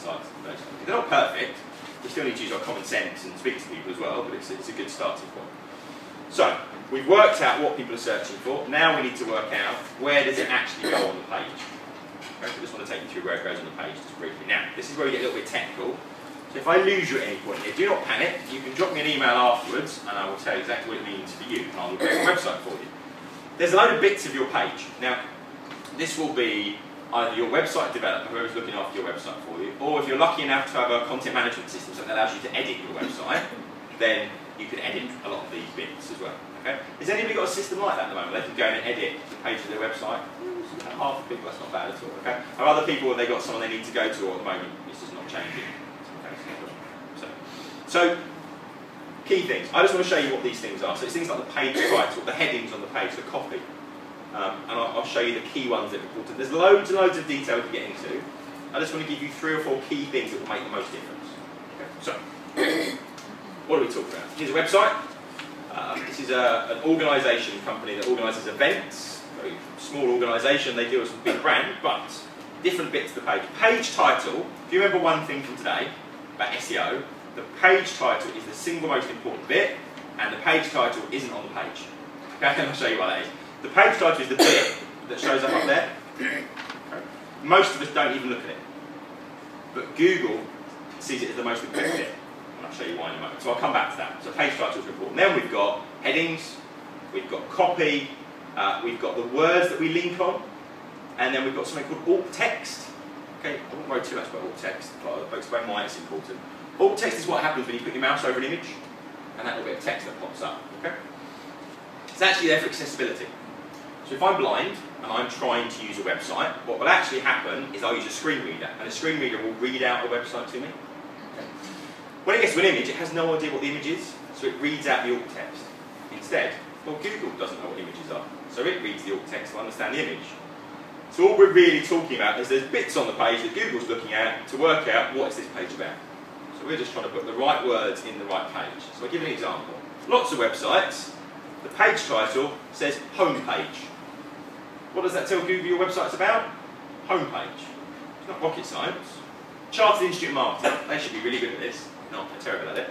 sites. They're not perfect. You still need to use our common sense and speak to people as well, but it's a good starting point. So, we've worked out what people are searching for. Now we need to work out where does it actually go on the page. Okay, so I just want to take you through where it goes on the page just briefly. Now, this is where we get a little bit technical. So if I lose you at any point here, do not panic. You can drop me an email afterwards and I will tell you exactly what it means for you and I'll create a website for you. There's a load of bits of your page. Now, this will be either your website developer, whoever's looking after your website for you, or if you're lucky enough to have a content management system that allows you to edit your website, then you can edit a lot of these bits as well. Okay? Has anybody got a system like that at the moment? They can go in and edit the page of their website. Half the people, that's not bad at all. Okay? Have other people, have they got someone they need to go to, or at the moment it's just not changing? So, key things. I just want to show you what these things are. So it's things like the page title, the headings on the page, the copy. And I'll show you the key ones that are important. There's loads and loads of detail we can get into. I just want to give you 3 or 4 key things that will make the most difference. Okay, so, what are we talking about? Here's a website. This is an organisation company that organises events. Very small organisation, they deal with some big brand, but different bits of the page. Page title, if you remember one thing from today about SEO, the page title is the single most important bit, and the page title isn't on the page. Okay, and I'll show you what that is. The page title is the bit that shows up there. Okay. Most of us don't even look at it, but Google sees it as the most important bit, and I'll show you why in a moment. So I'll come back to that. So page title is important. Then we've got headings, we've got copy, we've got the words that we link on, and then we've got something called alt text. Okay, I won't worry too much about alt text, but I'll explain why it's important. Alt text is what happens when you put your mouse over an image, and that little bit of text that pops up. Okay? It's actually there for accessibility. So if I'm blind and I'm trying to use a website, what will actually happen is I'll use a screen reader, and a screen reader will read out a website to me. Okay? When it gets to an image, it has no idea what the image is, so it reads out the alt text. Instead, well, Google doesn't know what images are, so it reads the alt text to understand the image. So all we're really talking about is there's bits on the page that Google's looking at to work out what is this page about. So we're just trying to put the right words in the right page. So I'll give you an example. Lots of websites, the page title says home page. What does that tell Google your website's about? Home page. It's not rocket science. Chartered Institute of Marketing, they should be really good at this. No, they're terrible at it.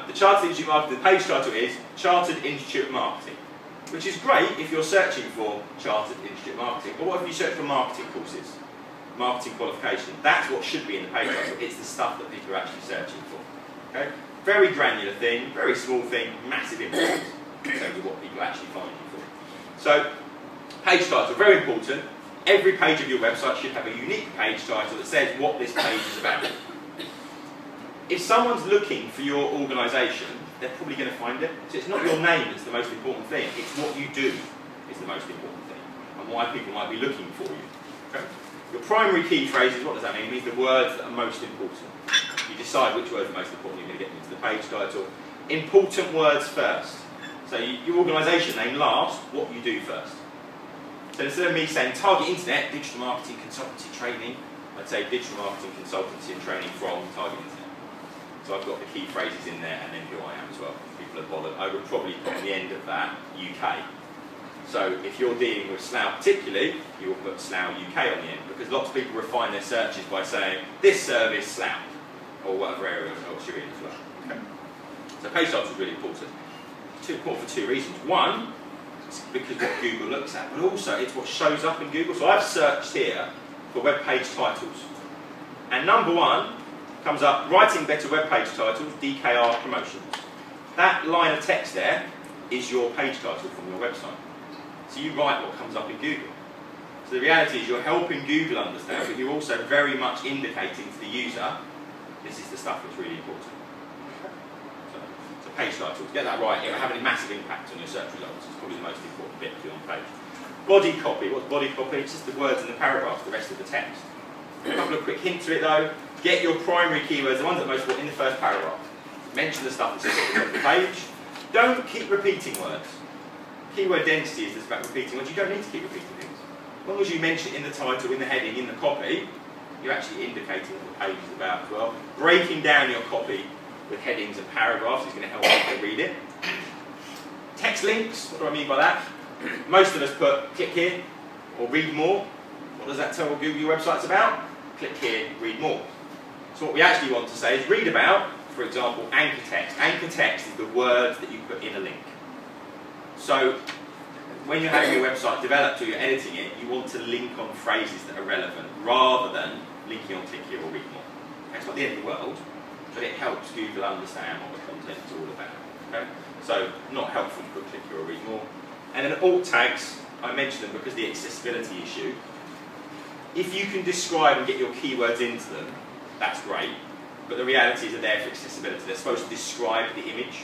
The Chartered Institute of Marketing, the page title is Chartered Institute of Marketing, which is great if you're searching for Chartered Institute of Marketing. But what if you search for marketing courses? Marketing qualification. That's what should be in the page title. It's the stuff that people are actually searching for. Okay? Very granular thing, very small thing, massive impact in terms of what people actually find you for. So, page title, very important. Every page of your website should have a unique page title that says what this page is about. If someone's looking for your organisation, they're probably going to find it. So it's not your name that's the most important thing, it's what you do is the most important thing, and why people might be looking for you. Okay? Your primary key phrases, what does that mean? It means the words that are most important. You decide which words are most important, you're going to get into the page title. Important words first. So your organisation name last, what you do first. So instead of me saying Target Internet, digital marketing consultancy training, I'd say digital marketing consultancy and training from Target Internet. So I've got the key phrases in there and then who I am as well. If people are bothered, I would probably put on the end of that UK. So if you're dealing with Slough particularly, you will put Slough UK on the end, because lots of people refine their searches by saying this service Slough, or whatever area else you're in as well. Okay. So page title is really important. It's important for 2 reasons. One, it's because what Google looks at, but also it's what shows up in Google. So I've searched here for web page titles, and number 1 comes up, writing better web page titles, DKR promotions. That line of text there is your page title from your website. So you write what comes up in Google. So the reality is you're helping Google understand, but you're also very much indicating to the user, this is the stuff that's really important. So page title, to get that right, it will have a massive impact on your search results. It's probably the most important bit for you on the page. Body copy, what's body copy? It's just the words in the paragraphs, the rest of the text. A couple of quick hints to it though. Get your primary keywords, the ones that are most important, in the first paragraph. Mention the stuff that's at the top of the page. Don't keep repeating words. Keyword density is just about repeating words. You don't need to keep repeating things. As long as you mention it in the title, in the heading, in the copy, you're actually indicating what the page is about as well. Breaking down your copy with headings and paragraphs is going to help people read it. Text links, what do I mean by that? Most of us put click here or read more. What does that tell Google your website's about? Click here, read more. So what we actually want to say is read about, for example, anchor text. Anchor text is the words that you put in a link. So when you're having your website developed or you're editing it, you want to link on phrases that are relevant rather than linking on click here or read more. It's not the end of the world, but it helps Google understand what the content is all about. Okay? So not helpful to put click here or read more. And then alt tags, I mentioned them because of the accessibility issue. If you can describe and get your keywords into them, that's great. But the reality is they're there for accessibility. They're supposed to describe the image.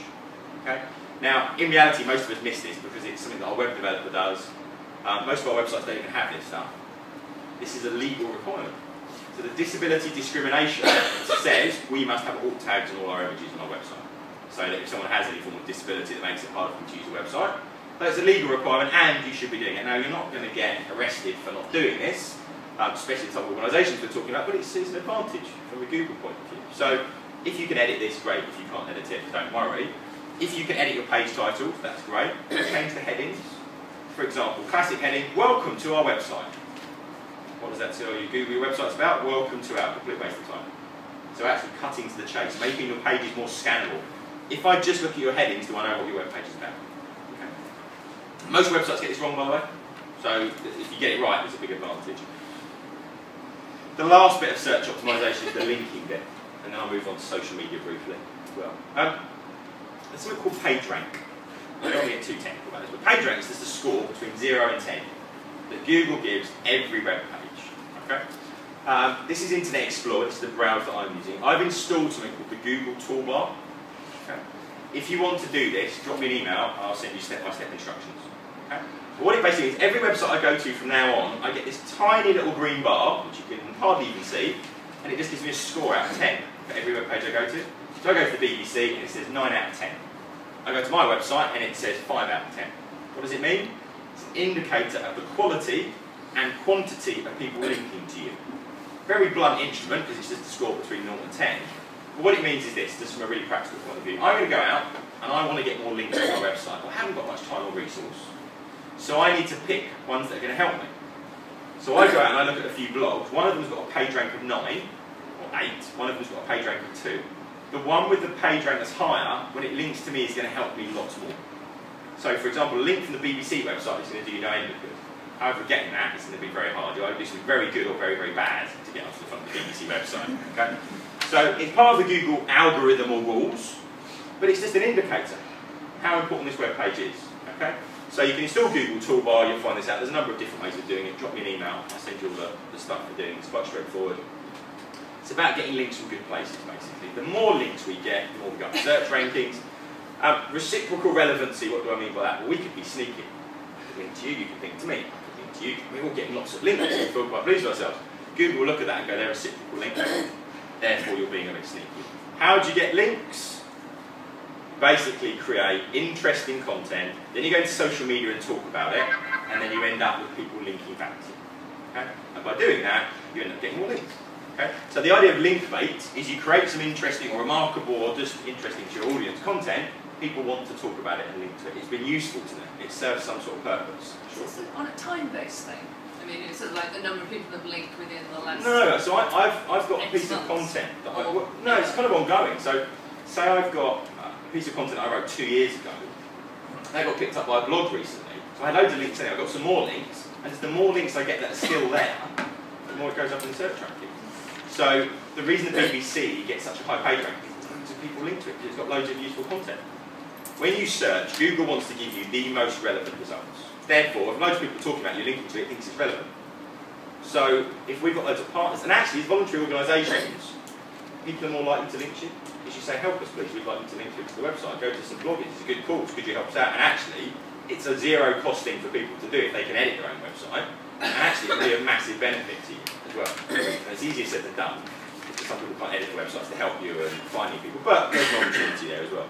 Okay? Now, in reality, most of us miss this because it's something that our web developer does. Most of our websites don't even have this stuff. This is a legal requirement. So the disability discrimination says we must have alt tags on all our images on our website. So that if someone has any form of disability that makes it hard for them to use a website, that's a legal requirement and you should be doing it. Now, you're not going to get arrested for not doing this, especially the type of organisations we're talking about, but it's an advantage from a Google point of view. So if you can edit this, great. If you can't edit it, don't worry. If you can edit your page titles, that's great. Change the headings. For example, classic heading, welcome to our website. What does that tell you? Google your website's about, welcome to our, complete waste of time. So actually cutting to the chase, making your pages more scannable. If I just look at your headings, do I know what your web page is about? Okay. Most websites get this wrong, by the way. So if you get it right, it's a big advantage. The last bit of search optimization is the linking bit. And then I'll move on to social media briefly as well. There's something called PageRank. I don't want to get too technical about this, but PageRank is just a score between 0 and 10 that Google gives every web page. Okay? This is Internet Explorer, this is the browser that I'm using. I've installed something called the Google Toolbar. Okay? If you want to do this, drop me an email, I'll send you step-by-step instructions. Okay? But what it basically is, every website I go to from now on, I get this tiny little green bar, which you can hardly even see, and it just gives me a score out of 10 for every web page I go to. So I go to the BBC and it says 9 out of 10. I go to my website and it says 5 out of 10. What does it mean? It's an indicator of the quality and quantity of people linking to you. Very blunt instrument because it's just a score between 0 and 10. But what it means is this, just from a really practical point of view. I'm going to go out and I want to get more links to my website. Well, I haven't got much time or resource. So I need to pick ones that are going to help me. So I go out and I look at a few blogs. One of them's got a page rank of 9 or 8. One of them's got a page rank of 2. The one with the page rank that's higher, when it links to me, is going to help me lots more. So, for example, a link from the BBC website is going to do you no end of good. However, getting that is going to be very hard. You either do something very good or very, very bad to get onto the front of the BBC website. Okay? So, it's part of the Google algorithm or rules, but it's just an indicator how important this web page is. Okay? So you can install Google Toolbar, you'll find this out. There's a number of different ways of doing it. Drop me an email, I'll send you all the stuff for doing it. It's quite straightforward. It's about getting links from good places, basically. The more links we get, the more we go up search rankings. Reciprocal relevancy, what do I mean by that? Well, we could be sneaky. I could link to you, you could link to me. I could link to you. We're all getting lots of links, we feel quite pleased with ourselves. Google will look at that and go, they're reciprocal links. Therefore, you're being a bit sneaky. How do you get links? Basically create interesting content, then you go into social media and talk about it, and then you end up with people linking back to you. Okay? And by doing that, you end up getting more links. Okay? So the idea of link bait is you create some interesting or remarkable or just interesting to your audience content, people want to talk about it and link to it. It's been useful to them, it serves some sort of purpose. Sure. Is this on a time-based thing? I mean, is it like the number of people that have linked within the last... No, so I've got a piece of content that no, it's kind of ongoing. So say I've got piece of content I wrote 2 years ago. They got picked up by a blog recently. So I had loads of links in there. I've got some more links. And just the more links I get that are still there, the more it goes up in the search ranking. So the reason the BBC gets such a high page ranking is loads of people link to it because it's got loads of useful content. When you search, Google wants to give you the most relevant results. Therefore, if loads of people are talking about you linking to it, it thinks it's relevant. So if we've got loads of partners, and actually as voluntary organisations, people are more likely to link to you. If you say, help us please, we'd like you to link to the website, go to some blogging, it's a good cause, could you help us out? And actually, it's a zero cost thing for people to do if they can edit their own website. And actually, it will be a massive benefit to you as well. And it's easier said than done, because some people can't edit the websites to help you and finding people, but there's an opportunity there as well.